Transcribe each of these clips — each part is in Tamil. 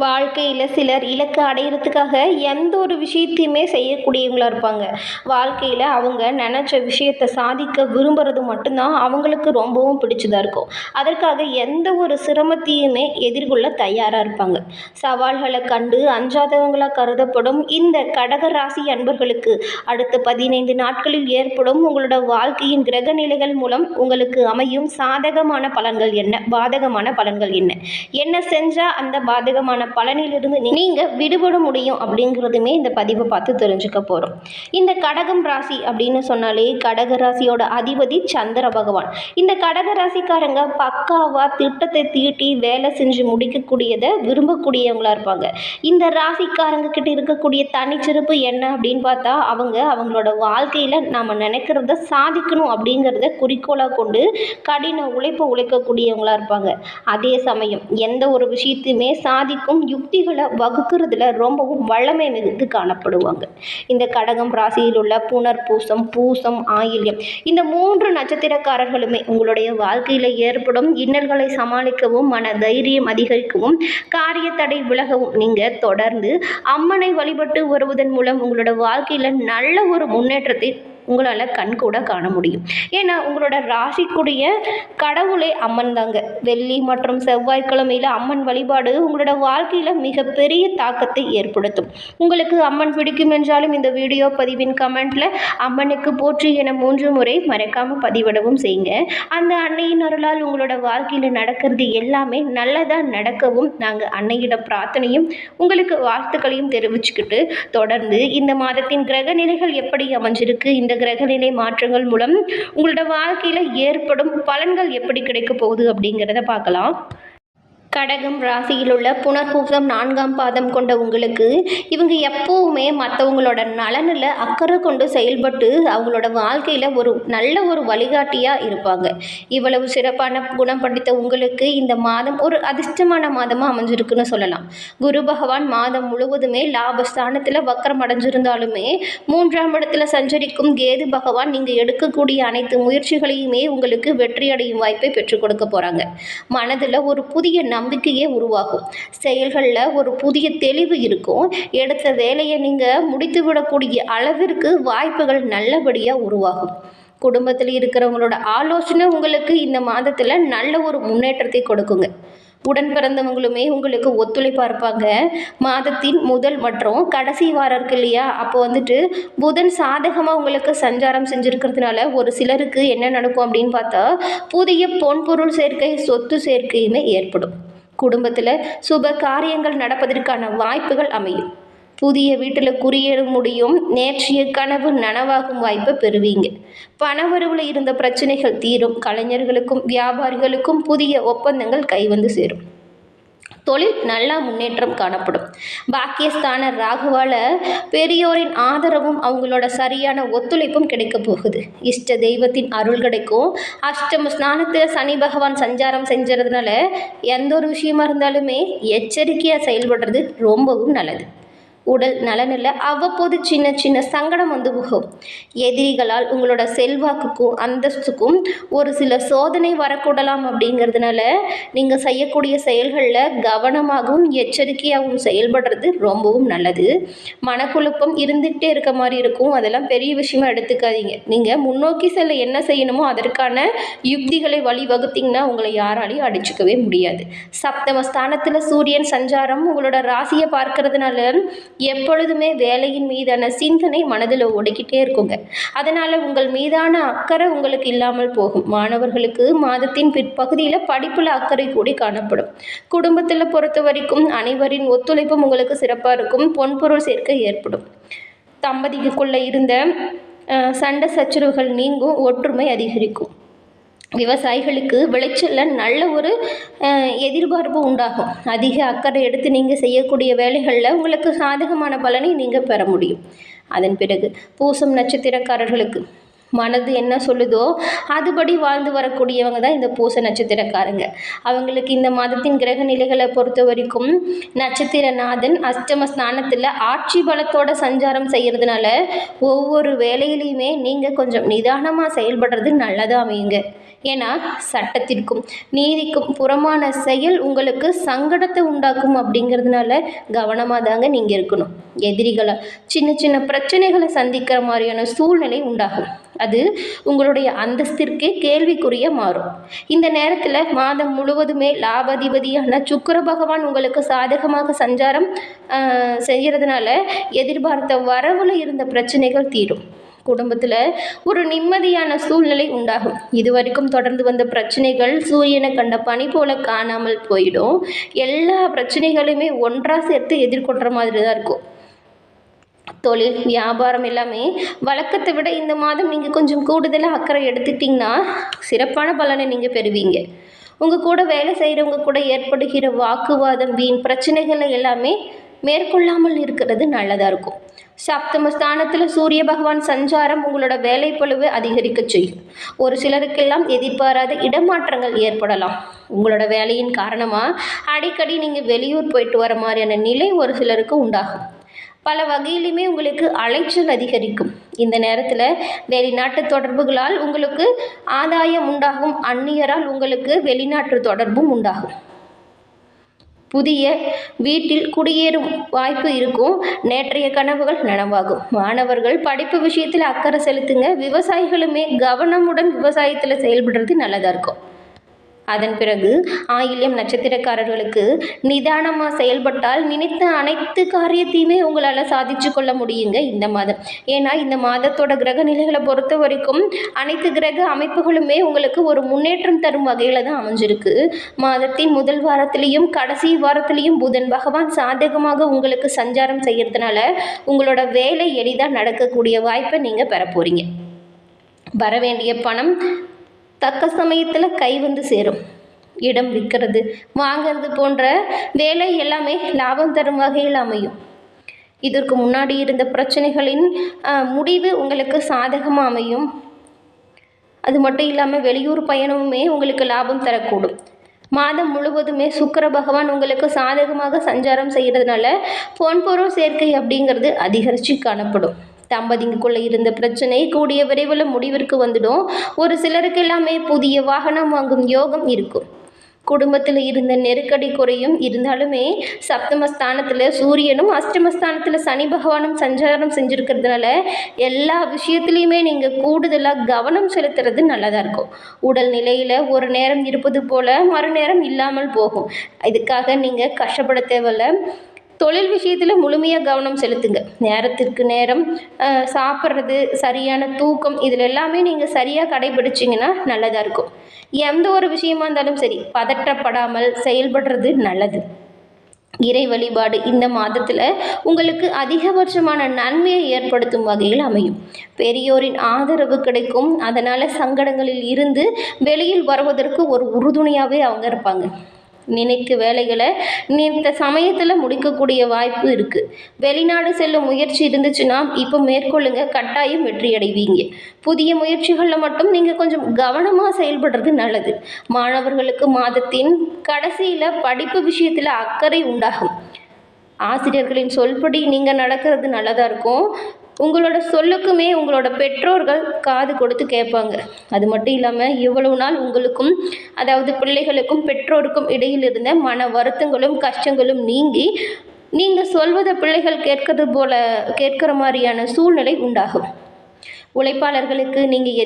வாழ்க்கையில் சிலர் இலக்கு அடையிறதுக்காக எந்த ஒரு விஷயத்தையுமே செய்யக்கூடியவங்களாக இருப்பாங்க. வாழ்க்கையில் அவங்க நினச்ச விஷயத்தை சாதிக்க விரும்புகிறது மட்டும்தான் அவங்களுக்கு ரொம்பவும் பிடிச்சதாக இருக்கும். அதற்காக எந்த ஒரு சிரமத்தையுமே எதிர்கொள்ள தயாராக இருப்பாங்க. சவால்களை கண்டு அஞ்சாதவங்களாக கருதப்படும் இந்த கடக ராசி அன்பர்களுக்கு அடுத்த 15 நாட்களில் ஏற்படும் உங்களோட வாழ்க்கையின் கிரக நிலைகள் மூலம் உங்களுக்கு அமையும் சாதகமான பலன்கள் என்ன, பாதகமான பலன்கள் என்ன, என்ன செஞ்சால் அந்த பாதகமான பலனிலிருந்து நீங்க விடுபட முடியும் அப்படிங்கிறதுமே இந்த பதிவை பார்த்து தெரிஞ்சுக்க போறோம். இந்த கடகம் ராசி அப்படின்னு சொன்னாலே கடக ராசியோட அதிபதி சந்திர பகவான். இந்த கடக ராசிக்காரங்க பக்காவா திட்டத்தை தீட்டி வேலை செஞ்சு முடிக்கக்கூடியதை விரும்பக்கூடியவங்களா இருப்பாங்க. இந்த ராசிக்காரங்க கிட்ட இருக்கக்கூடிய தனிச்சிறப்பு என்ன அப்படின்னு பார்த்தா அவங்களோட வாழ்க்கையில நாம நினைக்கிறத சாதிக்கணும் அப்படிங்கிறத குறிக்கோளா கொண்டு கடின உழைக்கக்கூடியவங்களா இருப்பாங்க. அதே சமயம் எந்த ஒரு விஷயத்தையுமே சாதிக்கும் யுக்திகளை வகுக்கிறதுல ரொம்பவும் வல்லமை மிகுந்து காணப்படுவாங்க. இந்த கடகம் ராசியில் உள்ள புனர் பூசம், பூசம், ஆயில்யம் இந்த 3 நட்சத்திரக்காரர்களுமே உங்களுடைய வாழ்க்கையில ஏற்படும் இன்னல்களை சமாளிக்கவும், மன தைரியம் அதிகரிக்கவும், காரிய தடை விலகவும் நீங்க தொடர்ந்து அம்மனை வழிபட்டு வருவதன் மூலம் உங்களோட வாழ்க்கையில நல்ல ஒரு முன்னேற்றத்தை உங்களால் கண்கூட காண முடியும். ஏன்னா உங்களோட ராசிக்குரிய கடவுளே அம்மன் தாங்க. வெள்ளி மற்றும் செவ்வாய்க்கிழமையில் அம்மன் வழிபாடு உங்களோட வாழ்க்கையில் மிகப்பெரிய தாக்கத்தை ஏற்படுத்தும். உங்களுக்கு அம்மன் பிடிக்கும் என்றாலும் இந்த வீடியோ பதிவின் கமெண்ட்டில் அம்மனுக்கு போற்றி என 3 முறை மறக்காமல் பதிவிடவும் செய்யுங்க. அந்த அன்னையின் அருளால் உங்களோட வாழ்க்கையில் நடக்கிறது எல்லாமே நல்லதாக நடக்கவும் நாங்கள் அன்னையிடம் பிரார்த்தனையும் உங்களுக்கு வாழ்த்துக்களையும் தெரிவிச்சுக்கிட்டு தொடர்ந்து இந்த மாதத்தின் கிரக நிலைகள் எப்படி அமைஞ்சிருக்கு, இந்த கிரகநிலை மாற்றங்கள் மூலம் உங்களோட வாழ்க்கையில ஏற்படும் பலன்கள் எப்படி கிடைக்க போகுது அப்படிங்கிறத பார்க்கலாம். கடகம் ராசியில் உள்ள புனர்பூசம் 4ஆம் பாதம் கொண்ட உங்களுக்கு இவங்க எப்போவுமே மற்றவங்களோட நலனில் அக்கறை கொண்டு செயல்பட்டு அவங்களோட வாழ்க்கையில் ஒரு நல்ல ஒரு வழிகாட்டியாக இருப்பாங்க. இவ்வளவு சிறப்பான குணம் படித்த உங்களுக்கு இந்த மாதம் ஒரு அதிர்ஷ்டமான மாதமாக அமைஞ்சிருக்குன்னு சொல்லலாம். குரு பகவான் மாதம் முழுவதுமே லாபஸ்தானத்தில் வக்கரம் அடைஞ்சிருந்தாலுமே 3ஆம் இடத்துல சஞ்சரிக்கும் கேது பகவான் நீங்கள் எடுக்கக்கூடிய அனைத்து முயற்சிகளையுமே உங்களுக்கு வெற்றியடையும் வாய்ப்பை பெற்றுக் கொடுக்க போகிறாங்க. மனதில் ஒரு புதிய நம்பிக்கையே உருவாகும். செயல்களில் ஒரு புதிய தெளிவு இருக்கும். எடுத்த வேலையை நீங்கள் முடித்து விடக்கூடிய அளவிற்கு வாய்ப்புகள் நல்லபடியாக உருவாகும். குடும்பத்தில் இருக்கிறவங்களோட ஆலோசனை உங்களுக்கு இந்த மாதத்தில் நல்ல ஒரு முன்னேற்றத்தை கொடுக்குங்க. உடன் பிறந்தவங்களுமே உங்களுக்கு ஒத்துழைப்பாக இருப்பாங்க. மாதத்தின் முதல் மற்றும் கடைசி வாரம் இருக்கு இல்லையா, அப்போ புதன் சாதகமாக உங்களுக்கு சஞ்சாரம் செஞ்சுருக்கிறதுனால ஒரு சிலருக்கு என்ன நடக்கும் அப்படின்னு பார்த்தா புதிய பொன்பொருள் சேர்க்கை, சொத்து சேர்க்கையுமே ஏற்படும். குடும்பத்தில் சுப காரியங்கள் நடப்பதற்கான வாய்ப்புகள் அமையும். புதிய வீட்டில் குடியேற முடியும். நேற்றைய கனவு நனவாகும் வாய்ப்பை பெறுவீங்க. பணவரவில் இருந்த பிரச்சனைகள் தீரும். கலைஞர்களுக்கும் வியாபாரிகளுக்கும் புதிய ஒப்பந்தங்கள் கைவந்து சேரும். தொழில் நல்லா முன்னேற்றம் காணப்படும். பாக்கியஸ்தான ராகுவால பெரியோரின் ஆதரவும் அவங்களோட சரியான ஒத்துழைப்பும் கிடைக்க போகுது. இஷ்ட தெய்வத்தின் அருள் கிடைக்கும். அஷ்டம ஸ்நானத்தில் சனி பகவான் சஞ்சாரம் செஞ்சதுனால எந்த ஒரு விஷயமா இருந்தாலுமே எச்சரிக்கையாக செயல்படுறது ரொம்பவும் நல்லது. உடல் நலனில் அவ்வப்போது சின்ன சின்ன சங்கடம் போகும். எதிரிகளால் உங்களோட செல்வாக்குக்கும் அந்தஸ்துக்கும் ஒரு சில சோதனை வரக்கூடலாம். அப்படிங்கிறதுனால நீங்கள் செய்யக்கூடிய செயல்களில் கவனமாகவும் எச்சரிக்கையாகவும் செயல்படுறது ரொம்பவும் நல்லது. மனக்குழப்பம் இருந்துகிட்டே இருக்க மாதிரி இருக்கும். அதெல்லாம் பெரிய விஷயமா எடுத்துக்காதீங்க. நீங்கள் முன்னோக்கி செல்ல என்ன செய்யணுமோ அதற்கான யுக்திகளை வழிவகுத்தீங்கன்னா உங்களை யாராலையும் அடிச்சுக்கவே முடியாது. சப்தம ஸ்தானத்தில் சூரியன் சஞ்சாரம் உங்களோட ராசியை பார்க்கறதுனால எப்பொழுதுமே வேலையின் மீதான சிந்தனை மனதில் ஓடிக்கிட்டே இருக்குங்க. அதனால் உங்கள் மீதான அக்கறை உங்களுக்கு இல்லாமல் போகும். மாணவர்களுக்கு மாதத்தின் பிற்பகுதியில் படிப்பில் அக்கறை கூடி காணப்படும். குடும்பத்தில் பொறுத்த வரைக்கும் அனைவரின் ஒத்துழைப்பும் உங்களுக்கு சிறப்பாக இருக்கும். பொன்பொருள் சேர்க்கை ஏற்படும். தம்பதிக்குள்ளே இருந்த சண்டை சச்சரவுகள் நீங்கும். ஒற்றுமை அதிகரிக்கும். விவசாயிகளுக்கு விளைச்சலில் நல்ல ஒரு எதிர்பார்ப்பு உண்டாகும். அதிக அக்கறை எடுத்து நீங்கள் செய்யக்கூடிய வேலைகளில் உங்களுக்கு சாதகமான பலனை நீங்கள் பெற முடியும். அதன் பிறகு பூசம் நட்சத்திரக்காரர்களுக்கு மனது என்ன சொல்லுதோ அதுபடி வாழ்ந்து வரக்கூடியவங்க தான் இந்த பூச நட்சத்திரக்காரங்க. அவங்களுக்கு இந்த மாதத்தின் கிரக நிலைகளை பொறுத்த வரைக்கும் நட்சத்திரநாதன் அஷ்டம ஸ்தானத்தில் ஆட்சி பலத்தோட சஞ்சாரம் செய்கிறதுனால ஒவ்வொரு வேலையிலையுமே நீங்கள் கொஞ்சம் நிதானமாக செயல்படுறது நல்லதாக அமையுங்க. ஏன்னா சட்டத்திற்கும் நீதிக்கும் புறமான செயல் உங்களுக்கு சங்கடத்தை உண்டாக்கும் அப்படிங்கிறதுனால கவனமாக தாங்க நீங்கள் இருக்கணும். எதிரிகளை சின்ன சின்ன பிரச்சனைகளை சந்திக்கிற மாதிரியான சூழ்நிலை உண்டாகும். அது உங்களுடைய அந்தஸ்திற்கே கேள்விக்குரிய மாறும். இந்த நேரத்தில் மாதம் முழுவதுமே லாபாதிபதியான சுக்கிர பகவான் உங்களுக்கு சாதகமாக சஞ்சாரம் செய்கிறதுனால எதிர்பார்த்த வரவுல இருந்த பிரச்சனைகள் தீரும். குடும்பத்தில் ஒரு நிம்மதியான சூழ்நிலை உண்டாகும். இதுவரைக்கும் தொடர்ந்து வந்த பிரச்சனைகள் சூரியனை கண்ட பனி போல காணாமல் போயிடும். எல்லா பிரச்சனைகளுமே ஒன்றாக சேர்த்து எதிர்கொள்கிற மாதிரி தான் இருக்கும். தொழில் வியாபாரம் எல்லாமே வழக்கத்தை விட இந்த மாதம் நீங்கள் கொஞ்சம் கூடுதலாக அக்கறை எடுத்துக்கிட்டிங்கன்னா சிறப்பான பலனை நீங்கள் பெறுவீங்க. உங்கள் கூட வேலை செய்கிறவங்க கூட ஏற்படுகிற வாக்குவாதம் வீண் பிரச்சனைகளை எல்லாமே மேற்கொள்ளாமல் இருக்கிறது நல்லதாக இருக்கும். சப்தம ஸ்தானத்தில் சூரிய பகவான் சஞ்சாரம் உங்களோட வேலை பளுவை அதிகரிக்க செய்யும். ஒரு சிலருக்கெல்லாம் எதிர்பாராத இடமாற்றங்கள் ஏற்படலாம். உங்களோட வேலையின் காரணமாக அடிக்கடி நீங்கள் வெளியூர் போயிட்டு வர மாதிரியான நிலை ஒரு சிலருக்கு உண்டாகும். பல வகையிலுமே உங்களுக்கு அலைச்சல் அதிகரிக்கும். இந்த நேரத்தில் வெளிநாட்டு தொடர்புகளால் உங்களுக்கு ஆதாயம் உண்டாகும். அந்நியரால் உங்களுக்கு வெளிநாட்டு தொடர்பும் உண்டாகும். புதிய வீட்டில் குடியேறும் வாய்ப்பு இருக்கும். நேற்றைய கனவுகள் நனவாகும். மாணவர்கள் படிப்பு விஷயத்தில் அக்கறை செலுத்துங்க. விவசாயிகளுமே கவனமுடன் விவசாயத்தில் செயல்படுறது நல்லதாக இருக்கும். அதன் பிறகு ஆயில்யம் நட்சத்திரக்காரர்களுக்கு நிதானமாக செயல்பட்டால் நினைத்த அனைத்து காரியத்தையுமே உங்களால் சாதிச்சு கொள்ள முடியுங்க இந்த மாதம். ஏன்னா இந்த மாதத்தோட கிரக நிலைகளை பொறுத்த வரைக்கும் அனைத்து கிரக அமைப்புகளுமே உங்களுக்கு ஒரு முன்னேற்றம் தரும் வகையில் தான் அமைஞ்சிருக்கு. மாதத்தின் முதல் வாரத்திலையும் கடைசி வாரத்திலையும் புதன் பகவான் சாதகமாக உங்களுக்கு சஞ்சாரம் செய்கிறதுனால உங்களோட வேலை எளிதாக நடக்கக்கூடிய வாய்ப்பை நீங்கள் பெற போகிறீங்க. வர வேண்டிய பணம் தக்க சமயத்தில் கை வந்து சேரும். இடம் விற்கிறது வாங்கிறது போன்ற வேலை எல்லாமே லாபம் தரும் வகையில் அமையும். இதற்கு முன்னாடி இருந்த பிரச்சனைகளின் முடிவு உங்களுக்கு சாதகமாக அமையும். அது மட்டும் இல்லாமல் வெளியூர் பயணமுமே உங்களுக்கு லாபம் தரக்கூடும். மாதம் முழுவதுமே சுக்கிர பகவான் உங்களுக்கு சாதகமாக சஞ்சாரம் செய்கிறதுனால பொன்பொருள் சேர்க்கை அப்படிங்கிறது அதிகரித்து காணப்படும். தம்பதிக்குள்ளே இருந்த பிரச்சனை கூடிய விரைவில் முடிவிற்கு வந்துடும். ஒரு சிலருக்கு எல்லாமே புதிய வாகனம் வாங்கும் யோகம் இருக்கும். குடும்பத்தில் இருந்த நெருக்கடி குறையும். இருந்தாலுமே சப்தமஸ்தானத்தில் சூரியனும் அஷ்டமஸ்தானத்தில் சனி பகவானும் சஞ்சாரம் செஞ்சுருக்கிறதுனால எல்லா விஷயத்துலையுமே நீங்கள் கூடுதலாக கவனம் செலுத்துறது நல்லதாக இருக்கும். உடல் நிலையில் ஒரு நேரம் இருப்பது போல் மறுநேரம் இல்லாமல் போகும். இதுக்காக நீங்கள் கஷ்டப்பட தேவையில்லை. தொழில் விஷயத்தில் முழுமையாக கவனம் செலுத்துங்க. நேரத்திற்கு நேரம் சாப்பிட்றது, சரியான தூக்கம், இதில் எல்லாமே நீங்கள் சரியாக கடைபிடிச்சிங்கன்னா நல்லதாக இருக்கும். எந்த ஒரு விஷயமா இருந்தாலும் சரி பதற்றப்படாமல் செயல்படுறது நல்லது. இறை வழிபாடு இந்த மாதத்தில் உங்களுக்கு அதிகபட்சமான நன்மையை ஏற்படுத்தும் வகையில் அமையும். பெரியோரின் ஆதரவு கிடைக்கும். அதனால் சங்கடங்களில் இருந்து வெளியில் வருவதற்கு ஒரு உறுதுணையாகவே அவங்க இருப்பாங்க. நினைக்க வேலைகளை நினைத்த சமயத்தில் முடிக்கக்கூடிய வாய்ப்பு இருக்குது. வெளிநாடு செல்லும் முயற்சி இருந்துச்சுன்னா இப்போ மேற்கொள்ளுங்க, கட்டாயம் வெற்றி அடைவீங்க. புதிய முயற்சிகளில் மட்டும் நீங்கள் கொஞ்சம் கவனமாக செயல்படுறது நல்லது. மாணவர்களுக்கு மாதத்தின் கடைசியில் படிப்பு விஷயத்தில் அக்கறை உண்டாகும். ஆசிரியர்களின் சொல்படி நீங்கள் நடக்கிறது நல்லதாக இருக்கும். உங்களோட சொல்லுக்குமே உங்களோட பெற்றோர்கள் காது கொடுத்து கேட்பாங்க. அது மட்டும் இல்லாமல் இவ்வளவு நாள் உங்களுக்கும் அதாவது பிள்ளைகளுக்கும் பெற்றோருக்கும் இடையில் இருந்த மன வருத்தங்களும் கஷ்டங்களும் நீங்கி நீங்கள் சொல்வதை பிள்ளைகள் கேட்கிற மாதிரியான சூழ்நிலை உண்டாகும். உழைப்பாளர்களுக்கு நீங்கள்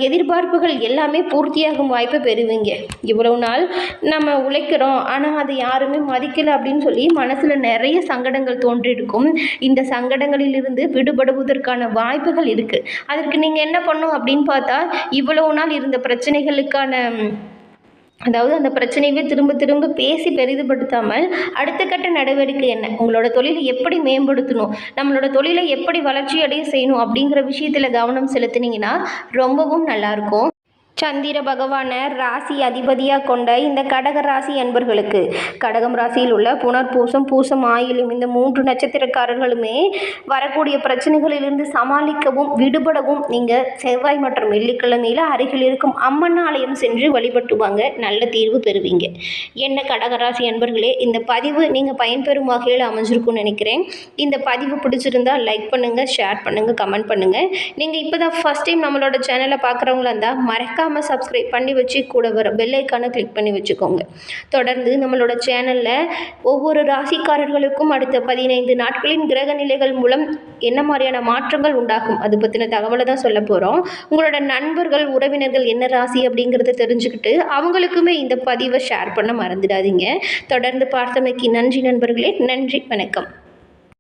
எதிர்பார்ப்புகள் எல்லாமே பூர்த்தியாகும் வாய்ப்பை பெறுவீங்க. இவ்வளவு நாள் நம்ம உழைக்கிறோம் ஆனால் அதை யாருமே மதிக்கலை அப்படின்னு சொல்லி மனசில் நிறைய சங்கடங்கள் தோன்றியிருக்கும். இந்த சங்கடங்களிலிருந்து விடுபடுவதற்கான வாய்ப்புகள் இருக்குது. அதற்கு நீங்கள் என்ன பண்ணணும் அப்படின்னு பார்த்தா இவ்வளவு நாள் இருந்த பிரச்சனைகளுக்கான அதாவது அந்த பிரச்சனையவே திரும்ப திரும்ப பேசி பெரிதுபடுத்தாமல் அடுத்த கட்ட நடவடிக்கை என்ன, உங்களோட தொழிலை எப்படி மேம்படுத்தணும், நம்மளோட தொழிலை எப்படி வளர்ச்சி அடைய செய்யணும் அப்படிங்கிற விஷயத்தில் கவனம் செலுத்தினீங்கன்னா ரொம்பவும் நல்லாயிருக்கும். சந்திர பகவானை ராசி அதிபதியாக கொண்ட இந்த கடக ராசி அன்பர்களுக்கு கடகம் ராசியில் உள்ள புனர்பூசம் பூசம் ஆயிலும் இந்த 3 நட்சத்திரக்காரர்களுமே வரக்கூடிய பிரச்சனைகளிலிருந்து சமாளிக்கவும் விடுபடவும் நீங்கள் செவ்வாய் மற்றும் வெள்ளிக்கிழமையில் அருகில் இருக்கும் அம்மன் ஆலயம் சென்று வழிபட்டு வாங்க, நல்ல தீர்வு பெறுவீங்க. என்ன கடகராசி அன்பர்களே, இந்த பதிவு நீங்கள் பயன்பெறும் வகையில் அமைஞ்சிருக்கும்னு நினைக்கிறேன். இந்த பதிவு பிடிச்சிருந்தால் லைக் பண்ணுங்கள், ஷேர் பண்ணுங்கள், கமெண்ட் பண்ணுங்கள். நீங்கள் இப்போ தான் ஃபஸ்ட் டைம் நம்மளோட சேனலை பார்க்குறவங்களா இருந்தால் மறக்காமல் சப்ஸ்கிரைப் பண்ணி வச்சு கூட வர பெல் ஐக்கானை கிளிக் பண்ணி வச்சுக்கோங்க. தொடர்ந்து நம்மளோட சேனலில் ஒவ்வொரு ராசிக்காரர்களுக்கும் அடுத்த 15 நாட்களின் கிரக நிலைகள் மூலம் என்ன மாதிரியான மாற்றங்கள் உண்டாகும் அது பற்றின தகவலை தான் சொல்ல போகிறோம். உங்களோட நண்பர்கள் உறவினர்கள் என்ன ராசி அப்படிங்கிறத தெரிஞ்சுக்கிட்டு அவங்களுக்குமே இந்த பதிவை ஷேர் பண்ண மறந்துடாதீங்க. தொடர்ந்து பார்த்தமைக்கு நன்றி நண்பர்களே. நன்றி, வணக்கம்.